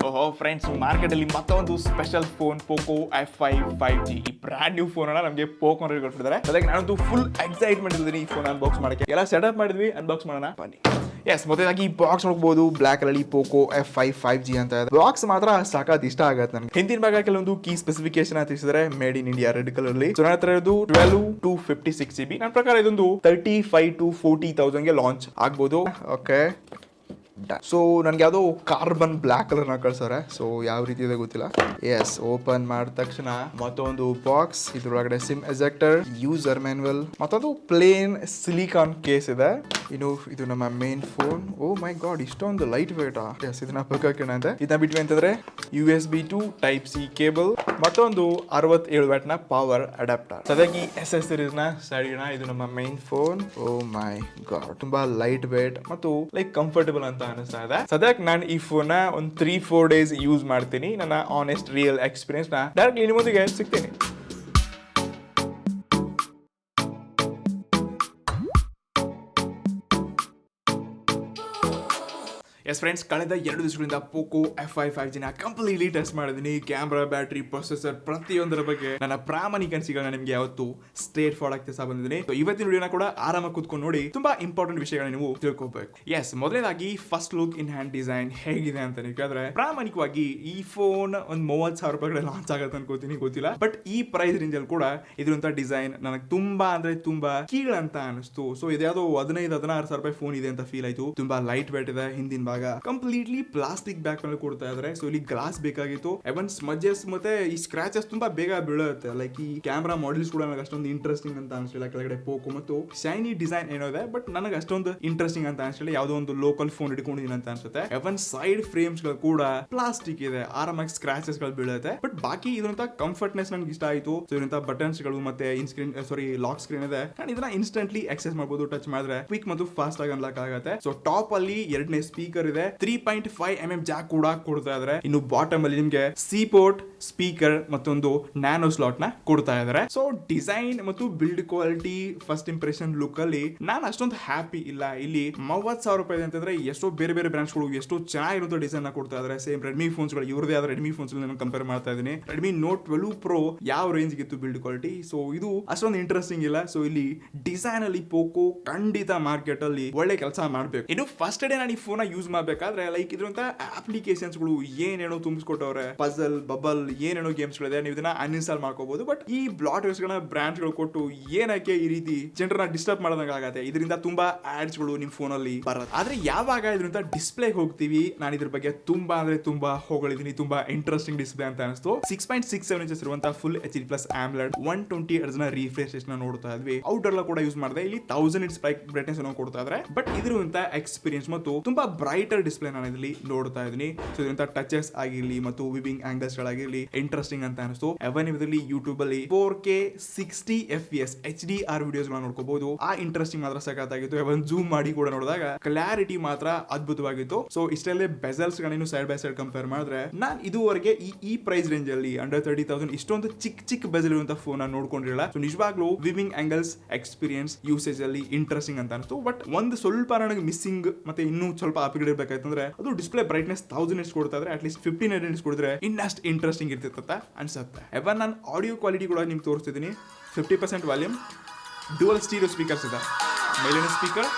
ಓಹೋ friends, market ಅಲ್ಲಿ ಮತ್ತೊಂದು special phone Poco F5 5G ಈ ಬ್ರಾಂಡ್ ನ್ಯೂ ಫೋನ್ ಅನ್ನ ನಮಗೆ ಪೋಕೋ ಅವರು ಕೊಟ್ಟಿದ್ದಾರೆ. ಅದಕ್ಕೆ ನಾನಂತೂ ಫುಲ್ ಎಕ್ಸೈಟ್ಮೆಂಟ್ ಇದ್ದೀನಿ ಈ ಫೋನ್ ಅನ್ಬಾಕ್ಸ್ ಮಾಡಕ್ಕೆ. ಎಲ್ಲ ಸೆಟಪ್ ಮಾಡಿದ್ವಿ, ಅನ್ಬಾಕ್ಸ್ ಮಾಡೋಣ ಬನ್ನಿ. ಎಸ್, ಮೊದಲಾಗಿ ಈ ಬಾಕ್ಸ್ ನೋಡಬಹುದು. ಬ್ಲಾಕ್ ಅಲ್ಲಿ ಪೋಕೋ F5 5G ಅಂತ ಇದೆ. ಬಾಕ್ಸ್ ಮಾತ್ರ ಸಾಕಾತ್ ಇಷ್ಟ ಆಗತ್ತೆ ನನಗೆ. ಹಿಂದಿನ ಭಾಗ ಕೆಲವೊಂದು ಕೀ ಸ್ಪೆಸಿಫಿಕೇಶನ್ ತಿಳಿಸಿದ್ರೆ made in India red colour ಅಲ್ಲಿ. ನನ್ನ ಹತ್ರ ಇರೋದು 12 to 56 GB. ನನ್ನ ಪ್ರಕಾರ ಇದೊಂದು 35 to 40,000 ಗೆ ಲಾಂಚ್ ಆಗ್ಬೋದು. ಓಕೆ, ಸೊ ನನ್ಗೆ ಯಾವುದೋ ಕಾರ್ಬನ್ ಬ್ಲಾಕ್ ಕಲರ್ನ ಕಳ್ಸಾರೆ. ಸೊ ಯಾವ ರೀತಿ ಇದೆ ಗೊತ್ತಿಲ್ಲ. ಎಸ್, ಓಪನ್ ಮಾಡಿದ ತಕ್ಷಣ ಮತ್ತೊಂದು ಬಾಕ್ಸ್, ಇದ್ರೊಳಗಡೆ ಸಿಮ್ ಎಜೆಕ್ಟರ್, ಯೂಸರ್ ಮ್ಯಾನ್ಯುವಲ್, ಮತ್ತೊಂದು ಪ್ಲೇನ್ ಸಿಲಿಕಾನ್ ಕೇಸ್ ಇದೆ. ಇನ್ನು ಇದು ನಮ್ಮ main phone. Oh my god, ಇಷ್ಟೊಂದು ಲೈಟ್ ವೇಟ್. ಎಸ್, ಇದನ್ನ ಪಕ್ಕಕ್ಕೆ ಅಂತ ಇದನ್ನ ಬಿಟ್ವಿ ಅಂತಂದ್ರೆ USB to Type C cable, ಮತ್ತೊಂದು 67 ವ್ಯಾಟ್ ನ ಪವರ್ ಅಡಾಪ್ಟರ್. ಸದ್ಯಕ್ಕೆ ಎಸೆಸರೀಸ್ ನ ಸೈಡ್ ಇದು ನಮ್ಮ main phone. Oh my god, ತುಂಬಾ ಲೈಟ್ ವೇಟ್ ಮತ್ತು ಲೈಕ್ ಕಂಫರ್ಟಬಲ್ ಅಂತ ಅನಿಸ್ತಾ ಇದೆ. ಸದ್ಯಕ್ಕೆ ನಾನು ಈ ಫೋನ್ ನ ಒಂದು 3-4 ಡೇಸ್ ಯೂಸ್ ಮಾಡ್ತೀನಿ. ನನ್ನ ಆನೆಸ್ಟ್ ರಿಯಲ್ ಎಕ್ಸ್ಪೀರಿಯನ್ಸ್ ನ ಡೈರೆಕ್ಟ್ ನಿಮ್ಮೊಂದಿಗೆ ಸಿಗ್ತೀನಿ. ಎಸ್ ಫ್ರೆಂಡ್ಸ್, ಕಳೆದ 2 ದಿವಸಗಳಿಂದ ಪೋಕೋ F5 5G ನ ಕಂಪ್ಲೀಟ್ಲಿ ಟೆಸ್ಟ್ ಮಾಡಿದ್ದೀನಿ. ಕ್ಯಾಮ್ರಾ, ಬ್ಯಾಟ್ರಿ, ಪ್ರೊಸೆಸರ್ ಪ್ರತಿಯೊಂದರ ಬಗ್ಗೆ ನನ್ನ ಪ್ರಾಮಾಣಿಕ ಅನಿಸಿಕೆಗಳನ್ನ ನಿಮಗೆ ಯಾವತ್ತು ಸ್ಟ್ರೇಟ್ ಫಾರ್ವರ್ಡ್ ಆಗ್ತಾ ಬಂದಿದ್ದೀನಿ. ಇವತ್ತಿನ ವಿಡಿಯೋನ ಕೂಡ ಆರಾಮಾಗಿ ಕೂತ್ಕೊಂಡು ನೋಡಿ. ತುಂಬಾ ಇಂಪಾರ್ಟೆಂಟ್ ವಿಷಯಗಳನ್ನ ನೀವು ತಿಳ್ಕೋಬೇಕು. ಎಸ್, ಮೊದಲನೇದಾಗಿ first look in hand design ಹೇಗಿದೆ ಅಂತ ಕೇಳಿದ್ರೆ, ಪ್ರಾಮಾಣಿಕವಾಗಿ ಈ ಫೋನ್ ಒಂದು 30,000 ರೂಪಾಯಿ ಲಾಂಚ್ ಆಗುತ್ತೆ ಅನ್ಕೋತೀನಿ, ಗೊತ್ತಿಲ್ಲ. ಬಟ್ ಈ ಪ್ರೈಸ್ ರೇಂಜ್ ಅಲ್ಲಿ ಕೂಡ ಇದ್ರಂತ ಡಿಸೈನ್ ನನಗೆ ತುಂಬಾ ಅಂದ್ರೆ ತುಂಬಾ ಕೀಳಂತ ಅನಿಸ್ತು. ಸೊ ಇದ್ಯಾವುದೋ 15,000-16,000 ರೂಪಾಯಿ ಫೋನ್ ಇದೆ ಅಂತ ಫೀಲ್ ಆಯ್ತು. ತುಂಬಾ ಲೈಟ್ ವೇಟ್ ಇದೆ. ಹಿಂದಿನ ಭಾಗ ಕಂಪ್ಲೀಟ್ಲಿ ಪ್ಲಾಸ್ಟಿಕ್ ಬ್ಯಾಗ್ ನಲ್ಲಿ ಕೊಡ್ತಾ ಇದಾರೆ. ಸೊ ಇಲ್ಲಿ ಗ್ಲಾಸ್ ಬೇಕಾಗಿತ್ತು. ಎವನ್ ಸ್ಮಜಸ್ ಮತ್ತೆ ಈ ಸ್ಕ್ರಾಚಸ್ ತುಂಬಾ ಬೇಗ ಬೀಳುತ್ತೆ. ಲೈಕ್ ಈ ಕ್ಯಾಮ್ರಾ ಮಾಡೆಲ್ಸ್ ಕೂಡ ನನಗೆ ಅಷ್ಟೊಂದು ಇಂಟ್ರೆಸ್ಟಿಂಗ್ ಅಂತ ಅನಿಸಲಿಲ್ಲ. ಕೆಳಗಡೆ ಪೋಕೋ ಮತ್ತು ಶೈನಿ ಡಿಸೈನ್ ಏನೋ ಇದೆ, ಬಟ್ ನನಗೆ ಅಷ್ಟೊಂದು ಇಂಟ್ರೆಸ್ಟಿಂಗ್ ಅಂತ ಅನಿಸಲಿಲ್ಲ. ಯಾವುದೋ ಒಂದು ಲೋಕಲ್ ಫೋನ್ ಇಟ್ಕೊಂಡಿದ್ದೀನಿ ಅಂತ ಅನ್ಸುತ್ತೆ. ಎವನ್ ಸೈಡ್ ಫ್ರೇಮ್ಸ್ ಗಳು ಕೂಡ ಪ್ಲಾಸ್ಟಿಕ್ ಇದೆ, ಆರಾಮಾಗಿ ಸ್ಕ್ರಾಚಸ್ ಗಳು ಬೀಳುತ್ತೆ. ಬಟ್ ಬಾಕಿ ಇದಂತ ಕಂಫರ್ಟ್ನೆಸ್ ನನಗೆ ಇಷ್ಟ ಆಯಿತು. ಸೊ ಇದಂತ ಬಟನ್ಸ್ ಗಳು ಮತ್ತೆ ಲಾಕ್ ಸ್ಕ್ರೀನ್ ಇದೆ. ನಾನು ಇದನ್ನ ಇನ್ಸ್ಟೆಂಟ್ಲಿ ಆಕ್ಸೆಸ್ ಮಾಡಬಹುದು. ಟಚ್ ಮಾಡಿದ್ರೆ ಕ್ವಿಕ್ ಮತ್ತು ಫಾಸ್ಟ್ ಆಗಿ ಅನ್ಲಾಕ್ ಆಗುತ್ತೆ. ಸೊ ಟಾಪ್ ಅಲ್ಲಿ 2ನೇ ಸ್ಪೀಕರ್ ಇದೆ. 3.5 mm ಜಾಕ್ ಕೂಡ ಕೊಡ್ತಾ ಇದ್ದಾರೆ. ಇನ್ನು ಬಾಟಮ್ ಅಲ್ಲಿ ನಿಮಗೆ ಸಿ ಪೋರ್ಟ್, ಸ್ಪೀಕರ್ ಮತ್ತೊಂದು ನ್ಯಾನೋ ಸ್ಲಾಟ್ ನ ಕೊಡ್ತಾ ಇದ್ದಾರೆ. ಸೊ ಡಿಸೈನ್ ಮತ್ತು build quality, first impression look ಅಲ್ಲಿ ನಾನು ಅಷ್ಟೊಂದು ಹ್ಯಾಪಿ ಇಲ್ಲ. ಇಲ್ಲಿ 30,000 ರೂಪಾಯಿ ಅಂತಂದ್ರೆ ಎಷ್ಟೋ ಬೇರೆ ಬೇರೆ ಬ್ರಾಂಡ್ಸ್ ಗಳು ಎಷ್ಟೋ ಚೆನ್ನಾಗಿರೋ ಡಿಸೈನ್ ನ ಕೊಡ್ತಾ ಇದ್ದಾರೆ. ಸೇಮ್ ರೆಡ್ಮಿ ಫೋನ್ಸ್ ಗಳು, ಇವ್ರದೇ ಆದ ರೆಡ್ಮಿ ಫೋನ್ಸ್ ನಾನು ಕಂಪೇರ್ ಮಾಡ್ತಾ ಇದ್ದೀನಿ. ರೆಡ್ಮಿ ನೋಟ್ 12 ಪ್ರೋ ಯಾವ ರೇಂಜ್ ಇತ್ತು ಬಿಲ್ಡ್ ಕ್ವಾಲಿಟಿ. ಸೊ ಇದು ಅಷ್ಟೊಂದು ಇಂಟ್ರೆಸ್ಟಿಂಗ್ ಇಲ್ಲ. ಸೊ ಇಲ್ಲಿ ಡಿಸೈನ್ ಅಲ್ಲಿ ಪೋಕೋ ಖಂಡಿತ ಮಾರ್ಕೆಟ್ ಅಲ್ಲಿ ಒಳ್ಳೆ ಕೆಲಸ ಮಾಡ್ಬೇಕು. ಇನ್ನು ಫಸ್ಟ್ ಡೇ ನಾನು ಈ ಫೋನ್ ಯೂಸ್ ಮಾಡ್ಬೇಕಾದ್ರೆ ಲೈಕ್ ಇದ್ರಂತ ಅಪ್ಲಿಕೇಶನ್ಸ್ ಗಳು ಏನೇನೋ ತುಂಬಿಸ್ಕೊಟ್ಟವ್ರೆ, ಪಜಲ್, ಬಬಲ್, ಏನೇನೋ ಗೇಮ್ಸ್ ಗಳಿದೆ. ನೀವು ಇದನ್ನ ಅನ್ಇನ್ಸ್ಟಾಲ್ ಮಾಡ್ಕೋಬಹುದು. ಬಟ್ ಈ ಬ್ಲಾಟ್ವೇರ್ಸ್ ಗಳನ್ನ ಬ್ರಾಂಡ್ಸ್ ಗಳು ಕೊಟ್ಟು ಏನಕ್ಕೆ ಈ ರೀತಿ ಜನರನ್ನ ಡಿಸ್ಟರ್ಬ್ ಮಾಡೋದಂಗ ಆಗತ್ತೆ. ಇದರಿಂದ ತುಂಬಾ ಆಡ್ಸ್ ಗಳು ನಿಮ್ ಫೋನ್ ಅಲ್ಲಿ ಬರುತ್ತೆ. ಆದ್ರೆ ಯಾವಾಗ ಇದರಿಂದ ಡಿಸ್ಪ್ಲೇ ಹೋಗ್ತೀವಿ, ನಾನು ಇದ್ರ ಬಗ್ಗೆ ತುಂಬಾ ಅಂದ್ರೆ ತುಂಬಾ ಹೊಗಳಿದೀನಿ. ತುಂಬಾ ಇಂಟ್ರೆಸ್ಟಿಂಗ್ ಡಿಸ್ಪ್ಲೇ ಅಂತ ಅನಿಸ್ತು. 6.67 inches ಇರುವಂತಹ ಫುಲ್ HD+ AMOLED 120 Hz ನ ರಿಫ್ರೆಶ್ ರೇಟ್ ನ ನೋಡ್ತಾ ಇದ್ವಿ. ಔಟ್ಡೋರ್ ಕೂಡ ಯೂಸ್ ಮಾಡಿದೆ. ಇಲ್ಲಿ 1000 nits ಬ್ರೈಟ್ನೆಸ್ ಅನ್ನು ಕೊಡ್ತಾ ಇದ್ದಾರೆ. ಬಟ್ ಇದ್ರಂತ ಎಕ್ಸ್ಪೀರಿಯನ್ಸ್ ಮತ್ತು ತುಂಬಾ ಬ್ರೈಟರ್ ಡಿಸ್ಪ್ಲೇ ನಾನು ಇಲ್ಲಿ ನೋಡ್ತಾ ಇದೀನಿ. ಸೊ ಇದರಿಂದ ಟಚಸ್ ಆಗಿರ್ಲಿ ಮತ್ತು ವಿವಿಂಗ್ ಆಂಗಲ್ಸ್ ಗಳಾಗಿರ್ಲಿ ಇಂಟ್ರೆಸ್ಟಿಂಗ್ ಅಂತ ಅನಿಸ್ತು. ಎವನ್ ಇದರಲ್ಲಿ ಯೂಟ್ಯೂಬ್ ಅಲ್ಲಿ 4K 60 FPS HDR ವಿಡಿಯೋಸ್ ಗಳನ್ನ ನೋಡ್ಕೋಬಹುದು. ಆ ಇಂಟ್ರೆಸ್ಟಿಂಗ್ ಮಾತ್ರ ಸಖತ್ತಾಗಿತ್ತು. ಎವನ್ ಜೂಮ್ ಮಾಡಿ ಕೂಡ ನೋಡಿದಾಗ ಕ್ಲಾರಿಟಿ ಮಾತ್ರ ಅದ್ಭುತವಾಗಿತ್ತು. ಸೊ ಇಷ್ಟಲ್ಲೇ ಬೆಸಲ್ಸ್ ಗಳನ್ನು ಸೈಡ್ ಬೈ ಸೈಡ್ ಕಂಪೇರ್ ಮಾಡಿದ್ರೆ, ನಾನು ಇದುವರೆಗೆ ಈ ಪ್ರೈಸ್ ರೇಂಜ್ ಅಲ್ಲಿ ಅಂಡರ್ 30,000 ಇಷ್ಟೊಂದು ಚಿಕ್ಕ ಬೆಸಲ್ ಇರುವಂತಹ ಫೋನ್ ನೋಡ್ಕೊಂಡಿರಲಿಲ್ಲ. ಸೊ ನಿಜವಾಗ್ಲೂ ವಿವಿಂಗ್ ಆಂಗಲ್ಸ್ ಎಕ್ಸ್ಪೀರಿಯನ್ಸ್ ಯೂಸೇಜ್ ಅಲ್ಲಿ ಇಂಟ್ರೆಸ್ಟಿಂಗ್ ಅಂತ ಅನಿಸ್ತು. ಬಟ್ ಒಂದು ಸ್ವಲ್ಪ ನನಗೆ ಮಿಸ್ಸಿಂಗ್ ಮತ್ತೆ ಇನ್ನೂ ಸ್ವಲ್ಪ ಅಪ್ಗ್ರೇಡ್ ಬೇಕಾಯ್ತಂದ್ರೆ ಅದು ಡಿಸ್ಪ್ಲೇ ಬ್ರೈಟ್ನೆಸ್ 1000 nits ಕೊಡ್ತಾ ಇದ್ರೆ ಅಟ್ಲೀಸ್ಟ್ 1500 nits ಕೊಡಿದ್ರೆ ಇನ್ನಷ್ಟು ಇಂಟ್ರೆಸ್ಟಿಂಗ್ ಇರ್ತಿತ್ತ ಅನ್ಸುತ್ತೆ. ಎವನ್ ನಾನು ಆಡಿಯೋ ಕ್ವಾಲಿಟಿ ಕೂಡ ನಿಮ್ಗೆ ತೋರಿಸ್ತಿದ್ದೀನಿ. 50% ವಾಲ್ಯೂಮ್, ಡ್ಯುಯಲ್ ಸ್ಟೀರಿಯೋ ಸ್ಪೀಕರ್ಸ್ ಇದೆ. ಮೇಲಿನ ಸ್ಪೀಕರ್,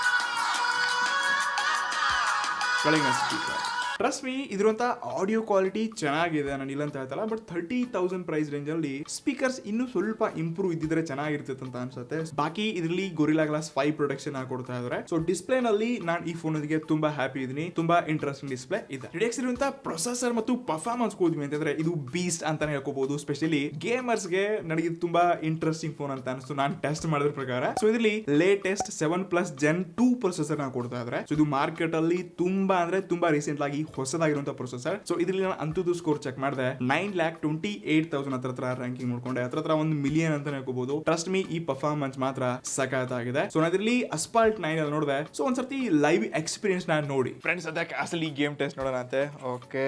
ಕೆಳಗಿನ ಸ್ಪೀಕರ್. ಟ್ರಸ್ಟ್ ಮೀ, ಇದ್ರಂತ ಆಡಿಯೋ ಕ್ವಾಲಿಟಿ ಚೆನ್ನಾಗಿದೆ, ನಾನು ಇಲ್ಲ ಅಂತ ಹೇಳ್ತಲ್ಲ. ಬಟ್ 30,000 ಪ್ರೈಸ್ ರೇಂಜ್ ಅಲ್ಲಿ ಸ್ಪೀಕರ್ಸ್ ಇನ್ನೂ ಸ್ವಲ್ಪ ಇಂಪ್ರೂವ್ ಇದ್ದಿದ್ರೆ ಚೆನ್ನಾಗಿರ್ತಿತ್ತು ಅಂತ ಅನ್ಸುತ್ತೆ. ಬಾಕಿ ಇದರಲ್ಲಿ ಗೊರಿಲ್ಲಾ ಗ್ಲಾಸ್ 5 ಪ್ರೊಟೆಕ್ಷನ್ ಕೊಡ್ತಾ ಇದ್ದಾರೆ. ಸೊ ಡಿಸ್ಪ್ಲೇ ನಲ್ಲಿ ನಾನು ಈ ಫೋನ್ ತುಂಬಾ ಹ್ಯಾಪಿ ಇದೀನಿ. ತುಂಬಾ ಇಂಟ್ರೆಸ್ಟಿಂಗ್ ಡಿಸ್ಪ್ಲೇ ಇದೆ. ರಿಡೆಕ್ಸ್ ಇರುವಂತ ಪ್ರೊಸೆಸರ್ ಮತ್ತು ಪರ್ಫಾರ್ಮೆನ್ಸ್ ಹೋದ್ವಿ ಅಂತಂದ್ರೆ ಇದು ಬೀಸ್ಟ್ ಅಂತಾನೆ ಹೇಳ್ಕೋಬಹುದು. ಸ್ಪೆಷಲಿ ಗೇಮರ್ಸ್ ಗೆ ನನಗೆ ತುಂಬಾ ಇಂಟ್ರೆಸ್ಟಿಂಗ್ ಫೋನ್ ಅಂತ ಅನಿಸ್ತು ನಾನು ಟೆಸ್ಟ್ ಮಾಡಿದ್ರ ಪ್ರಕಾರ. ಸೊ ಇದರಲ್ಲಿ ಲೇಟೆಸ್ಟ್ 7+ Gen 2 ಪ್ರೊಸೆಸರ್ ಕೊಡ್ತಾ ಇದ್ದಾರೆ. ಸೊ ಇದು ಮಾರ್ಕೆಟ್ ಅಲ್ಲಿ ತುಂಬಾ ಅಂದ್ರೆ ತುಂಬಾ ರೀಸೆಂಟ್ ಆಗಿ ಹೊಸದಾಗಿರುವಂತಹ ಪ್ರೊಸೆಸರ್. ಸೊ ಇದರಲ್ಲಿ ನಾನು ಅಂತದ್ದು ಸ್ಕೋರ್ ಚೆಕ್ ಮಾಡಿದೆ. 9,28,000 ಹತ್ರ ರ್ಯಾಂಕಿಂಗ್ ನೋಡ್ಕೊಂಡೆ. ಹತ್ರ 1 ಮಿಲಿಯನ್ ಅಂತ ಹೇಳ್ಕೋಬಹುದು. ಟ್ರಸ್ಟ್ ಮೀ, ಈ ಪರ್ಫಾರ್ಮೆನ್ಸ್ ಮಾತ್ರ ಸಖತ್ತಾಗಿದೆ. ಸೊ ನಾನು ಇದರಲ್ಲಿ ಅಸ್ಪಾಲ್ಟ್ 9 ಅಲ್ಲಿ ನೋಡಿದೆ. ಸೊ ಒಂದ್ಸರ್ತಿ ಲೈವ್ ಎಕ್ಸ್ಪೀರಿಯನ್ಸ್ ನಾನು ನೋಡಿ. ಫ್ರೆಂಡ್ಸ್, ಅದಕ್ಕೆ ಅಸಲಿ ಗೇಮ್ ಟೆಸ್ಟ್ ನೋಡೋಣ ಅಂತೆ. ಓಕೆ,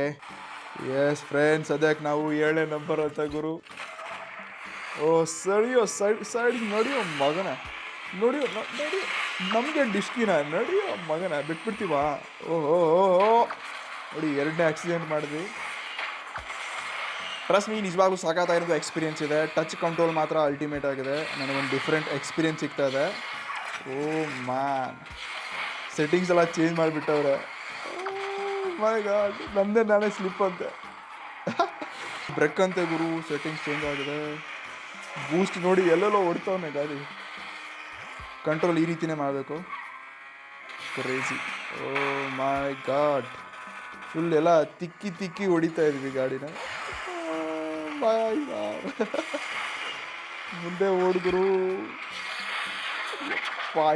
ಎಸ್ ಫ್ರೆಂಡ್ಸ್, ಅದಕ್ಕೆ ನಾವು 7ನೇ ನಂಬರ್ ಅಂತ ಗುರು. ಓ ಸರಿಯೋ ಸೈಡ್ ನೋಡಿಯೋ ಮಗನ, ನೋಡಿಯೋ ನಮಗೆ ಡಿಸ್ಕಿನ ನಡಿಯೋ ಮಗನ ಬಿಟ್ಬಿಡ್ತೀವ. ಓಹೋ ನೋಡಿ, 2ನೇ ಆಕ್ಸಿಡೆಂಟ್ ಮಾಡಿದ್ವಿ. ಟ್ರಸ್ಟ್ ಮೀ ನಿಜವಾಗ್ಲೂ ಸಾಕಾಗಿರೋದು ಎಕ್ಸ್ಪೀರಿಯನ್ಸ್ ಇದೆ. ಟಚ್ ಕಂಟ್ರೋಲ್ ಮಾತ್ರ ಅಲ್ಟಿಮೇಟ್ ಆಗಿದೆ. ನನಗೊಂದು ಡಿಫ್ರೆಂಟ್ ಎಕ್ಸ್ಪೀರಿಯನ್ಸ್ ಸಿಗ್ತಾ ಇದೆ. ಓ ಮ್ಯಾನ್, ಸೆಟ್ಟಿಂಗ್ಸ್ ಎಲ್ಲ ಚೇಂಜ್ ಮಾಡಿಬಿಟ್ಟವ್ರೆ. ಮೈ ಗಾಡ್, ನಮ್ಮದೇ ನಾನೇ ಸ್ಲಿಪ್ ಅಂತೆ. ಬ್ರೇಕ್ ಅಂತೆ ಗುರು, ಸೆಟ್ಟಿಂಗ್ಸ್ ಚೇಂಜ್ ಆಗಿದೆ. ಬೂಸ್ಟ್ ನೋಡಿ ಎಲ್ಲೆಲ್ಲೋ ಹೊಡ್ತವನೆ ಗಾಡಿ. ಕಂಟ್ರೋಲ್ ಈ ರೀತಿನೇ ಮಾಡಬೇಕು. Crazy. O my god, full ಎಲ್ಲ ತಿಕ್ಕಿ ಹೊಡಿತಾ ಇದ್ವಿ ಗಾಡಿನ. ಮುಂದೆ ಓಡಿದ್ರು.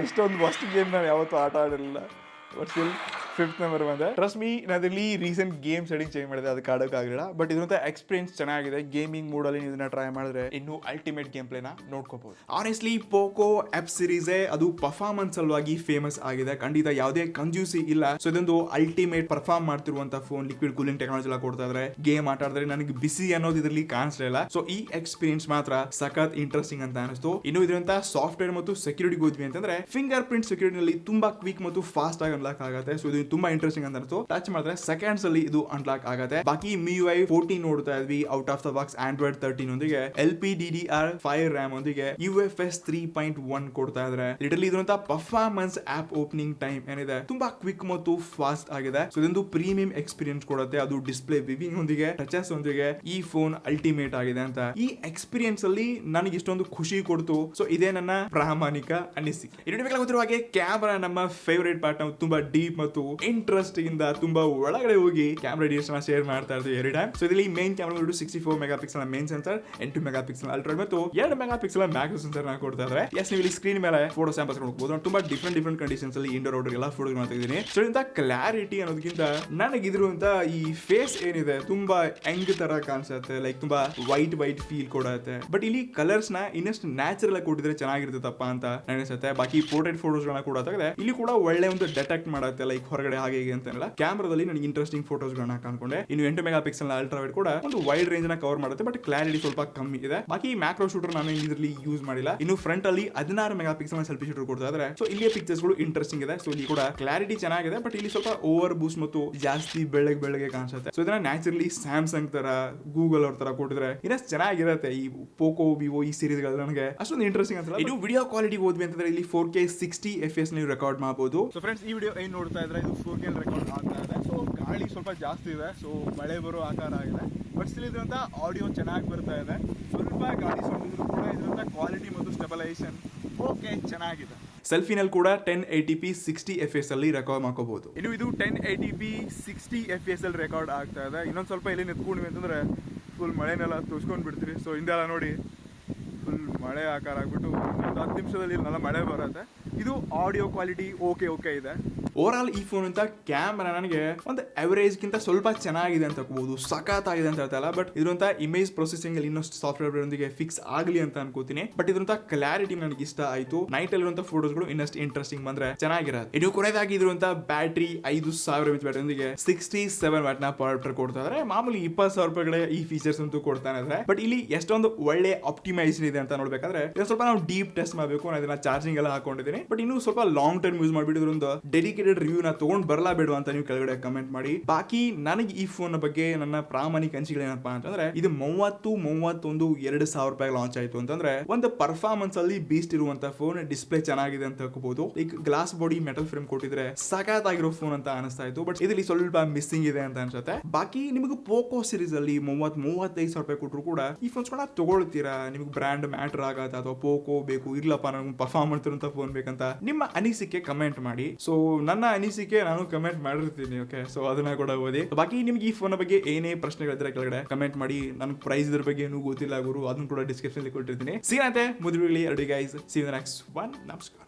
ಇಷ್ಟೊಂದು ಫಸ್ಟ್ ಗೇಮ್ ನಾನು ಯಾವತ್ತೂ ಆಟ ಆಡಿರಲಿಲ್ಲ. ಬಟ್ ಸ್ಟಿಲ್ 5th ನಂಬರ್ ಬಂದೆ. ಟ್ರಸ್ಟ್ ಮೀ, ನಾನಲ್ಲಿ ರೀಸೆಂಟ್ ಗೇಮ್ ಸೆಟ್ಟಿಂಗ್ ಚೇಂಜ್ ಮಾಡಿದೆ, ಅದಕ್ಕೆ ಆಡೋಕ್ಕಾಗಲಿಲ್ಲ. ಬಟ್ ಇದಂತ ಎಕ್ಸ್ಪೀರಿಯನ್ಸ್ ಚೆನ್ನಾಗಿದೆ. ಗೇಮಿಂಗ್ ಮೂಡಲ್ಲಿ ನೀವು ಇದನ್ನ ಟ್ರೈ ಮಾಡಿದ್ರೆ ಇನ್ನೂ ಅಲ್ಟಿಮೇಟ್ ಗೇಮ್ ಪ್ಲೇನ ನೋಡ್ಕೋಬಹುದು. ಆನೆಸ್ಟ್ಲಿ ಪೋಕೋ ಆಪ್ ಸೀರೀಸೇ ಅದು ಪರ್ಫಾರ್ಮೆನ್ಸ್ ಸಲುವಾಗಿ ಫೇಮಸ್ ಆಗಿದೆ. ಖಂಡಿತ ಯಾವುದೇ ಕಂಜ್ಯೂಸಿ ಇಲ್ಲ. ಸೊ ಇದೊಂದು ಅಲ್ಟಿಮೇಟ್ ಪರ್ಫಾರ್ಮ್ ಮಾಡ್ತಿರುವಂತ ಫೋನ್. ಲಿಕ್ವಿಡ್ ಕೂಲಿಂಗ್ ಟೆಕ್ನಾಲಜಿ ಎಲ್ಲ ಕೊಡ್ತಾ ಇದ್ರೆ, ಗೇಮ್ ಆಟ ಆಡಿದ್ರೆ ನನಗೆ ಬಿಸಿ ಅನ್ನೋದು ಇದರಲ್ಲಿ ಕಾಣಿಸ್ತಾ ಇಲ್ಲ. ಸೊ ಈ ಎಕ್ಸ್ಪೀರಿಯನ್ಸ್ ಮಾತ್ರ ಸಖತ್ ಇಂಟ್ರೆಸ್ಟಿಂಗ್ ಅಂತ ಅನಿಸ್ತು. ಇನ್ನು ಇದರಂತ ಸಾಫ್ಟ್ವೇರ್ ಮತ್ತು ಸೆಕ್ಯೂರಿಟಿ ಹೋದ್ವಿ ಅಂತಂದ್ರೆ ಫಿಂಗರ್ ಪ್ರಿಂಟ್ ಸೆಕ್ಯೂರಿಟಿ ನಲ್ಲಿ ತುಂಬಾ ಕ್ವಿಕ್ ಮತ್ತು ಫಾಸ್ಟ್ ಆಗಿ ಅನ್ಲಾಕ್ ಆಗುತ್ತೆ. ಸೊ ಇದು ತುಂಬಾ ಇಂಟ್ರೆಸ್ಟಿಂಗ್ ಅಂತ ಅನಿಸ್ತು. ಟಚ್ ಮಾಡಿದ್ರೆ ಸೆಕೆಂಡ್ಸ್ ಅಲ್ಲಿ ಇದು ಅನ್ಲಾಕ್ ಆಗುತ್ತೆ. ಬಾಕಿ MIUI 14 ನೋಡ್ತಾ ಇದ್ವಿ, out of the box Android 13 ಒಂದಿಗೆ LPDDR5 RAM ಒಂದಿಗೆ UFS 3.1 ಕೊಡ್ತಾ ಇದ್ರೆ. ಲಿಟರಲಿ ಇದಂತ ಪರ್ಫಾರ್ಮೆನ್ಸ್ ಆಪ್ ಓಪನಿಂಗ್ ಟೈಮ್ ಏನಿದೆ ತುಂಬಾ ಕ್ವಿಕ್ ಮತ್ತು ಫಾಸ್ಟ್ ಆಗಿದೆ. ಸೊ ಇದೊಂದು ಪ್ರೀಮಿಯಂ ಎಕ್ಸ್ಪೀರಿಯನ್ಸ್ ಕೊಡುತ್ತೆ. ಅದು ಡಿಸ್ಪ್ಲೇ ವಿವಿಂಗ್ ಒಂದಿಗೆ, ಟಚಸ್ ಒಂದಿಗೆ ಈ ಫೋನ್ ಅಲ್ಟಿಮೇಟ್ ಆಗಿದೆ ಅಂತ. ಈ ಎಕ್ಸ್ಪೀರಿಯನ್ಸ್ ಅಲ್ಲಿ ನನಗೆ ಇಷ್ಟೊಂದು ಖುಷಿ ಕೊಡ್ತು. ಸೊ ಇದೇ ನನ್ನ ಪ್ರಾಮಾಣಿಕ ಅನಿಸಿಕೆ. ಇನ್ನು ಗೊತ್ತಿರುವ ಹಾಗೆ ಕ್ಯಾಮರಾ ನಮ್ಮ ಫೇವರೇಟ್ ಪಾರ್ಟ್. ನಾವು ತುಂಬಾ ಡೀಪ್ ಮತ್ತು ಇಂಟ್ರೆಸ್ಟ್ ಇಂದ ತುಂಬಾ ಒಳಗಡೆ ಹೋಗಿ ಕ್ಯಾಮ್ರಾ ಡೀಟೇಲ್ಸ್ ನ ಶೇರ್ ಮಾಡ್ತಾ ಇರ್ತೀವಿ ಎವ್ರಿ ಟೈಮ್. ಸೊ ಇದರಲ್ಲಿ main camera 64 mega pixel main sensor, 8 mega pixel ultra ಮತ್ತು 2 ಮೆಗಾ ಪಿಕ್ಸೆಲ್ ಮ್ಯಾಕ್ರೋ ಸೆನ್ಸರ್ ನ ಕೊಡ್ತಾ ಇದ್ದಾರೆ. ಎಸ್, ನೀವು ಇಲ್ಲಿ ಸ್ಕ್ರೀನ್ ಮೇಲೆ ಫೋಟೋ ಸ್ಯಾಂಪಲ್ಸ್ ನೋಡಬಹುದು. ತುಂಬಾ ಡಿಫ್ರೆಂಟ್ ಕಂಡೀಷನ್ಸ್ ಅಲ್ಲಿ ಇಂಡೋರ್ ಔಟ್ಡೋರ್ ಎಲ್ಲ ಫೋಟೋ ಮಾಡ್ತಿದ್ದೀನಿ. ಸೊ ಇಂತ ಕ್ಲಾರಿಟಿ ಅನ್ನೋದಕ್ಕಿಂತ ನನಗಿದಿರುವಂತ ಈ ಫೇಸ್ ಏನಿದೆ ತುಂಬಾ ಯಂಗ್ ತರ ಕಾಣಿಸುತ್ತೆ. ಲೈಕ್ ತುಂಬಾ ವೈಟ್ ಫೀಲ್ ಕೊಡುತ್ತೆ. ಬಟ್ ಇಲ್ಲಿ ಕಲರ್ಸ್ ನ ಇನ್ನಷ್ಟು ನ್ಯಾಚುರಲ್ ಆಗಿ ಕೊಟ್ಟಿದ್ರೆ ಚೆನ್ನಾಗಿರ್ತದಪ್ಪ ಅಂತ ಅನಿಸುತ್ತೆ. ಬಾಕಿ ಪೋರ್ಟ್ರೇಟ್ ಫೋಟೋಸ್ ಗಳನ್ನ ಕೂಡ ತೆಗೆದ್ರೆ ಇಲ್ಲಿ ಕೂಡ ಒಳ್ಳೆ ಒಂದು ಡಿಟೆಕ್ಟ್ ಮಾಡುತ್ತೆ, ಲೈಕ್ ಹೊರಗಡೆ ಹಾಗೆ ಹೀಗೆ ಅಂತ. ಕ್ಯಾಮ್ರಾದಲ್ಲಿ ನನಗೆ ಇಂಟ್ರೆಸ್ಟಿಂಗ್ ಫೋಟೋಸ್ ಗಳನ್ನ ಕಾಣ್ಕೊಂಡೆ. ಇನ್ನು 8 ಮೆಗಾ ಪಿಕ್ಸೆಲ್ ಅಲ್ಟ್ರಾ ವೈಡ್ ಕೂಡ ಒಂದು ವೈಡ್ ರೇಂಜ್ ನ ಕವರ್ ಮಾಡುತ್ತೆ. ಬಟ್ ಕ್ಲಾರಿಟಿ ಸ್ವಲ್ಪ ಕಮ್ಮಿ ಇದೆ. ಬಾಕಿ ಮ್ಯಾಕ್ರೋ ಶೂಟರ್ ನಾನು ಇದರಲ್ಲಿ ಯೂಸ್ ಮಾಡಿಲ್ಲ. ಇನ್ನು ಫ್ರಂಟ್ ಅಲ್ಲಿ 16 ಮೆಗಾ ಪಿಕ್ಸೆಲ್ ಸೆಲ್ಫಿ ಶೂಟರ್ ಕೊಡ್ತಾ ಇದ್ದಾರೆ. ಸೊ ಇಲ್ಲಿ ಪಿಕ್ಚರ್ಸ್ ಗಳು ಇಂಟ್ರೆಸ್ಟಿಂಗ್ ಇದೆ. ಸೊ ಇಲ್ಲಿ ಕೂಡ ಕ್ಲಾರಿಟಿ ಚೆನ್ನಾಗಿದೆ. ಬಟ್ ಇಲ್ಲಿ ಸ್ವಲ್ಪ ಓವರ್ ಬೂಸ್ಟ್ ಮತ್ತು ಜಾಸ್ತಿ ಬೆಳ್ಳಗೆ ಕಾಣಿಸುತ್ತೆ. ಸೊ ಇದನ್ನ ನ್ಯಾಚುರಲಿ ಸ್ಯಾಮ್ಸಂಗ್ ತರ, ಗೂಗಲ್ ಅವ್ರ ತರ ಕೊಟ್ಟಿದ್ರೆ ಇನ್ನಷ್ಟು ಚೆನ್ನಾಗಿರುತ್ತೆ. ಈ ಪೋಕೋ, ವಿವೋ ಈ ಸೀರೀಸ್ ಗಳು ನನಗೆ ಅಷ್ಟೊಂದು ಇಂಟ್ರೆಸ್ಟಿಂಗ್ ಅಂತ. ಇದು ವಿಡಿಯೋ ಕ್ವಾಲಿಟಿ ಹೋದ್ವಿ ಅಂತಂದ್ರೆ ಇಲ್ಲಿ 4K 60 FPS ನೀವು ರೆಕಾರ್ಡ್ ಮಾಡಬಹುದು. ಸೊ ಫ್ರೆಂಡ್ಸ್, ಈ ವಿಡಿಯೋ ಏನ್ ನೋಡ್ತಾ ಇದ್ರೆ ಇದು 4K ರೆಕಾರ್ಡ್ ಆಗ್ತಾ ಇದೆ. ಸೊ ಗಾಳಿ ಸ್ವಲ್ಪ ಜಾಸ್ತಿ ಇದೆ. ಸೊ ಮಳೆ ಬರೋ ಆಕಾರ ಆಗಿದೆ. ಬಟ್ ಸ್ಟಿಲ್ ಇದರಿಂದ ಆಡಿಯೋ ಚೆನ್ನಾಗಿ ಬರ್ತಾ ಇದೆ. ಸ್ವಲ್ಪ ಗಾಳಿ ಸೊಂದಿದ್ರು ಕೂಡ ಇದರಿಂದ ಕ್ವಾಲಿಟಿ ಮತ್ತು ಸ್ಟೆಬಲೈಸೇಷನ್ ಓಕೆ ಚೆನ್ನಾಗಿದೆ. ಸೆಲ್ಫಿನಲ್ಲಿ ಕೂಡ 1080p 60 FPS ಅಲ್ಲಿ ರೆಕಾರ್ಡ್ ಮಾಡ್ಕೋಬಹುದು. ಇನ್ನು ಇದು 1080p 60 FPS ಅಲ್ಲಿ ರೆಕಾರ್ಡ್ ಆಗ್ತಾ ಇದೆ. ಇನ್ನೊಂದು ಸ್ವಲ್ಪ ಇಲ್ಲಿ ನಿಂತ್ಕೊಂಡ್ವಿ ಅಂತಂದ್ರೆ ಫುಲ್ ಮಳೆನೆಲ್ಲ ತುಸ್ಕೊಂಡ್ ಬಿಡ್ತೀರಿ. ಸೊ ಹಿಂದೆಲ್ಲ ನೋಡಿ ಫುಲ್ ಮಳೆ ಆಕಾರ ಆಗ್ಬಿಟ್ಟು 10 ನಿಮಿಷದಲ್ಲಿ നല്ല ಮಳೆ ಬರುತ್ತೆ. ಇದು ಆಡಿಯೋ ಕ್ವಾಲಿಟಿ ಓಕೆ ಇದೆ. ಓವರ್ ಆಲ್ ಈ ಫೋನ್ ಅಂತ ಕ್ಯಾಮ್ರಾ ನನಗೆ ಒಂದು ಅವರೇಜ್ ಗಿಂತ ಸ್ವಲ್ಪ ಚೆನ್ನಾಗಿದೆ ಅಂತ ಹೇಳ್ಬಹುದು. ಸಖತ್ ಆಗಿದೆ ಅಂತ ಹೇಳ್ತಾ ಇಲ್ಲ. ಬಟ್ ಇದ್ರಂತ ಇಮೇಜ್ ಪ್ರೊಸೆಸಿಂಗ್ ಅಲ್ಲಿ ಇನ್ನಷ್ಟು ಸಾಫ್ಟ್ವೇರ್ ಒಂದಿಗೆ ಫಿಕ್ಸ್ ಆಗಲಿ ಅಂತ ಅನ್ಕೋತೀನಿ. ಬಟ್ ಇದ್ರಂತ ಕ್ಲಾರಿಟಿ ನನಗೆ ಇಷ್ಟ ಆಯ್ತು. ನೈಟ್ ಅಲ್ಲಿರುವಂತ ಫೋಟೋಸ್ ಗಳು ಇನ್ನಷ್ಟು ಇಂಟ್ರೆಸ್ಟಿಂಗ್ ಬಂದ್ರೆ ಚೆನ್ನಾಗಿರೋದು. ಇದು ಕೊನೆಯದಾಗಿ ಇದ್ರಂತ ಬ್ಯಾಟ್ರಿ 5000 mAh ಬ್ಯಾಟರಿ ಒಂದಿಗೆ 67 ವಾಟ್ ನ ಪವರ್ ಕೊಡ್ತಾ ಇದ್ದಾರೆ. ಮಾಮೂಲಿ 20,000 ರೂಪಾಯಿಗಳೇ ಈ ಫೀಚರ್ಸ್ ಅಂತೂ ಕೊಡ್ತಾನೆ ಇದ್ದಾರೆ. ಬಟ್ ಇಲ್ಲಿ ಎಷ್ಟೊಂದು ಒಳ್ಳೆ ಆಪ್ಟಿಮೈಸೇಷನ್ ಇದೆ ಅಂತ ನೋಡ್ಬೇಕಾದ್ರೆ ಸ್ವಲ್ಪ ನಾವು ಡೀಪ್ ಟೆಸ್ಟ್ ಮಾಡಬೇಕು. ನಾನು ಇದನ್ನ ಚಾರ್ಜಿಂಗ್ ಎಲ್ಲ ಹಾಕೊಂಡಿದ್ದೀನಿ. ಬಟ್ ಇನ್ನು ಸ್ವಲ್ಪ ಲಾಂಗ್ ಟರ್ಮ್ ಯೂಸ್ ಮಾಡಿಬಿಟ್ಟು ಒಂದು ಡೆಡಿಕೇಟೆಡ್ ರಿವ್ಯೂ ನ ತಗೊಂಡ್ ಬರಲಾ ಬೇಡ ಅಂತ ನೀವು ಕೆಳಗಡೆ ಕಮೆಂಟ್ ಮಾಡಿ. ಬಾಕಿ ನನಗೆ ಈ ಫೋನ್ ಬಗ್ಗೆ ನನ್ನ ಪ್ರಾಮಾಣಿಕ ಅನಿಸಿಕೆ ಏನಪ್ಪಾ ಅಂತಂದ್ರೆ ಇದು 31,2000 ರೂಪಾಯಿ ಲಾಂಚ್ ಆಯ್ತು ಅಂತಂದ್ರೆ ಒಂದು ಪರ್ಫಾರ್ಮೆನ್ಸ್ ಅಲ್ಲಿ ಬೀಸ್ಟ್ ಇರುವಂತ ಫೋನ್. ಡಿಸ್ಪ್ಲೇ ಚೆನ್ನಾಗಿದೆ ಅಂತ ಹೇಳ್ಬಹುದು. Like glass body metal frame ಕೊಟ್ಟಿದ್ರೆ ಸಖತ್ ಆಗಿರೋ ಫೋನ್ ಅಂತ ಅನಿಸ್ತಾ ಇತ್ತು. ಬಟ್ ಇದರಲ್ಲಿ ಸ್ವಲ್ಪ ಮಿಸ್ಸಿಂಗ್ ಇದೆ ಅಂತ ಅನ್ಸುತ್ತೆ. ಬಾಕಿ ನಿಮಗೆ ಪೋಕೋ ಸೀರೀಸ್ ಅಲ್ಲಿ 35,000 ರೂಪಾಯಿ ಕೊಟ್ಟರು ಕೂಡ ಈ ಫೋನ್ಸ್ ಕೂಡ ತಗೊಳ್ತೀರಾ? ನಿಮಗೆ ಬ್ರ್ಯಾಂಡ್ ಮ್ಯಾಟರ್ ಆಗತ್ತಾ ಅಥವಾ ಪೋಕೋ ಬೇಕು ಇರ್ಲಪ್ಪ ನನಗೆ ಪರ್ಫಾರ್ಮೆನ್ಸ್ ಇರುವಂತ ಫೋನ್ ಬೇಕಂತ ನಿಮ್ಮ ಅನಿಸಿಕೆ ಕಮೆಂಟ್ ಮಾಡಿ. ಸೊ ನನ್ನ ಅನಿಸಿಕೆ ನಾನು ಕಮೆಂಟ್ ಮಾಡಿರ್ತೀನಿ. ಓಕೆ, ಸೊ ಅದನ್ನ ಕೂಡ ಓದಿ. ಬಾಕಿ ನಿಮ್ಗೆ ಈ ಫೋನ್ ಬಗ್ಗೆ ಏನೇ ಪ್ರಶ್ನೆಗಳಿದ್ರೆ ಕೆಳಗಡೆ ಕಮೆಂಟ್ ಮಾಡಿ. ನನ್ಗೆ ಪ್ರೈಸ್ ಇದ್ರ ಬಗ್ಗೆ ಏನೂ ಗೊತ್ತಿಲ್ಲ ಗುರು, ಅದನ್ನು ಕೂಡ ಡಿಸ್ಕ್ರಿಪ್ಷನ್ ಕೊಟ್ಟಿರ್ತೀನಿ. ಸೀನಂತೆ ಮುದ್ರಲ್ಲಿ ಎರಡು guys. See you next one. ನಮಸ್ಕಾರ.